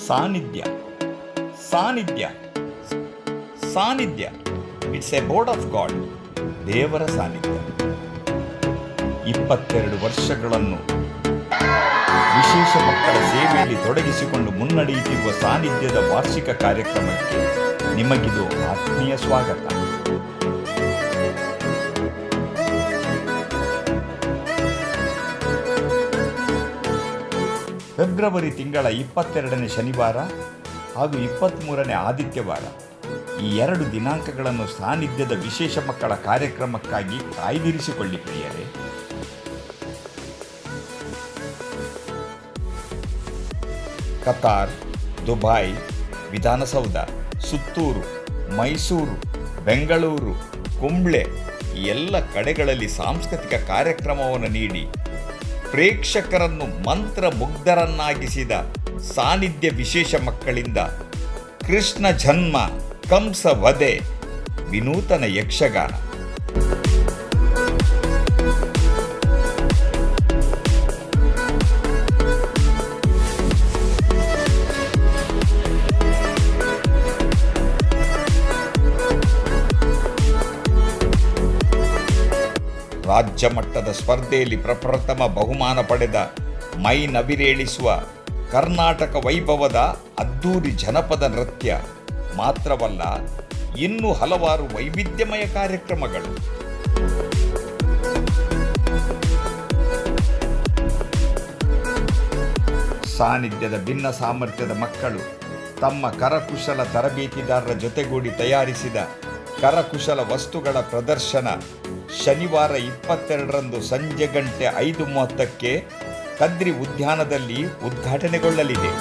ಸಾನ್ನಿಧ್ಯ ಸಾನ್ನಿಧ್ಯ ಸಾನ್ನಿಧ್ಯ it's A board of god. ದೇವರ ಸಾನ್ನಿಧ್ಯ. 22 ವರ್ಷಗಳನ್ನು ವಿಶೇಷ ಮಕ್ಕಳ ಸೇವೆಯಲ್ಲಿ ತೊಡಗಿಸಿಕೊಂಡು ಮುನ್ನಡೆಯುತ್ತಿರುವ ಸಾನ್ನಿಧ್ಯದ ವಾರ್ಷಿಕ ಕಾರ್ಯಕ್ರಮಕ್ಕೆ ನಿಮಗಿದು ಆತ್ಮೀಯ ಸ್ವಾಗತ. ಫೆಬ್ರವರಿ ತಿಂಗಳ 22ನೇ ಶನಿವಾರ ಹಾಗೂ 23ನೇ ಆದಿತ್ಯವಾರ ಈ 2 ದಿನಾಂಕಗಳನ್ನು ಸಾನ್ನಿಧ್ಯದ ವಿಶೇಷ ಮಕ್ಕಳ ಕಾರ್ಯಕ್ರಮಕ್ಕಾಗಿ ಕಾಯ್ದಿರಿಸಿಕೊಳ್ಳಿ ಪ್ರಿಯರೇ. ಕತಾರ್, ದುಬೈ, ವಿಧಾನಸೌಧ, ಸುತ್ತೂರು, ಮೈಸೂರು, ಬೆಂಗಳೂರು, ಕುಂಬ್ಳೆ ಈ ಎಲ್ಲ ಕಡೆಗಳಲ್ಲಿ ಸಾಂಸ್ಕೃತಿಕ ಕಾರ್ಯಕ್ರಮವನ್ನು ನೀಡಿ ಪ್ರೇಕ್ಷಕರನ್ನು ಮಂತ್ರಮುಗ್ಧರನ್ನಾಗಿಸಿದ ಸಾನ್ನಿಧ್ಯ ವಿಶೇಷ ಮಕ್ಕಳಿಂದ ಕೃಷ್ಣ ಜನ್ಮ, ಕಂಸ ವಧೆ, ವಿನೂತನ ಯಕ್ಷಗಾನ, ರಾಜ್ಯ ಮಟ್ಟದ ಸ್ಪರ್ಧೆಯಲ್ಲಿ ಪ್ರಪ್ರಥಮ ಬಹುಮಾನ ಪಡೆದ ಮೈ ನವಿರೇಳಿಸುವ ಕರ್ನಾಟಕ ವೈಭವದ ಅದ್ದೂರಿ ಜನಪದ ನೃತ್ಯ ಮಾತ್ರವಲ್ಲ, ಇನ್ನೂ ಹಲವಾರು ವೈವಿಧ್ಯಮಯ ಕಾರ್ಯಕ್ರಮಗಳು. ಸಾನ್ನಿಧ್ಯದ ಭಿನ್ನ ಸಾಮರ್ಥ್ಯದ ಮಕ್ಕಳು ತಮ್ಮ ಕರಕುಶಲ ತರಬೇತಿದಾರರ ಜೊತೆಗೂಡಿ ತಯಾರಿಸಿದ ಕರಕುಶಲ ವಸ್ತುಗಳ ಪ್ರದರ್ಶನ ಶನಿವಾರ 22ರಂದು ಸಂಜೆ ಗಂಟೆ 5:30ಕ್ಕೆ ಕದ್ರಿ ಉದ್ಯಾನದಲ್ಲಿ ಉದ್ಘಾಟನೆಗೊಳ್ಳಲಿದೆ.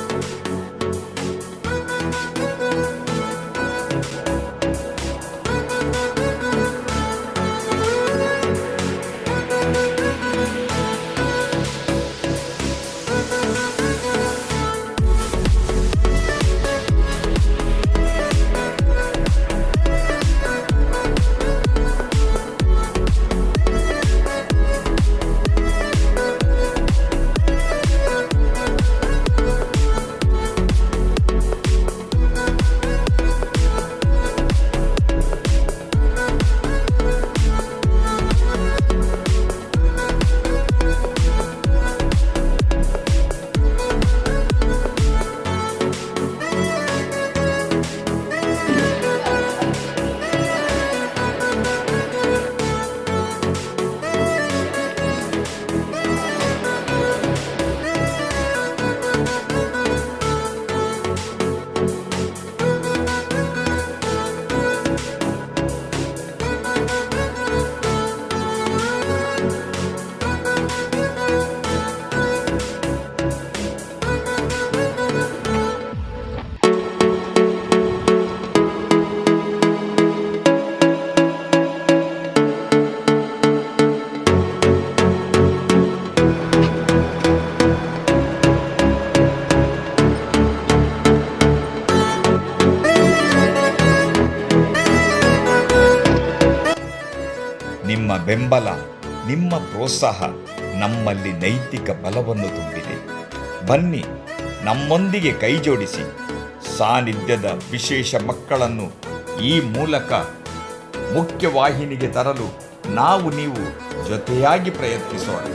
ನಿಮ್ಮ ಬೆಂಬಲ, ನಿಮ್ಮ ಪ್ರೋತ್ಸಾಹ ನಮ್ಮಲ್ಲಿ ನೈತಿಕ ಬಲವನ್ನು ತುಂಬಿದೆ. ಬನ್ನಿ, ನಮ್ಮೊಂದಿಗೆ ಕೈಜೋಡಿಸಿ ಸಾನ್ನಿಧ್ಯದ ವಿಶೇಷ ಮಕ್ಕಳನ್ನು ಈ ಮೂಲಕ ಮುಖ್ಯವಾಹಿನಿಗೆ ತರಲು ನಾವು ನೀವು ಜೊತೆಯಾಗಿ ಪ್ರಯತ್ನಿಸೋಣ.